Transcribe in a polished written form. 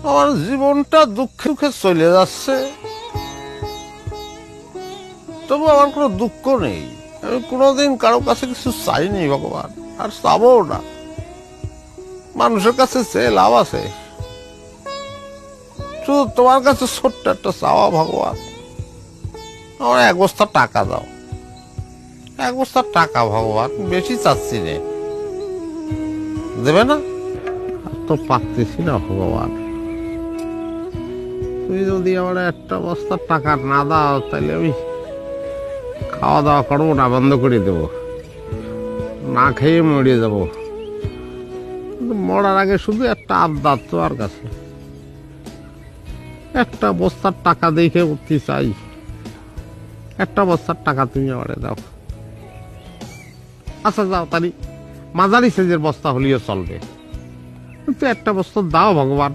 আমার জীবনটা দুঃখে দুঃখে চলে যাচ্ছে, তবু আমার কোনো দুঃখ নেই। আমি কোনোদিন কারো কাছে কিছু চাইনি ভগবান, আর চাবো না। মানুষের কাছে চেয়ে লাভ আছে? শুধু তোমার কাছে ছোট্ট একটা চাওয়া, ভগবান আমার এক বস্তা টাকা দাও। এক বস্তা টাকা ভগবান, বেশি চাচ্ছি নে। দেবে না? আর তো পারতেছি না ভগবান। তুমি যদি আমার একটা বস্তা টাকা না দাও, তাহলে আমি খাওয়া দাওয়া করবো না, বন্ধ করে দেবো, না খেয়ে মরে যাবো। কিন্তু মরার আগে শুধু একটা আবদার তোমার কাছে, একটা বস্তার টাকা দেখে উঠতে চাই। একটা বস্তার টাকা তুমি আমারে দাও। আচ্ছা যাও, তাহলে মাঝারি সাইজের বস্তা হলেও চলবে, কিন্তু একটা বস্তা দাও ভগবান।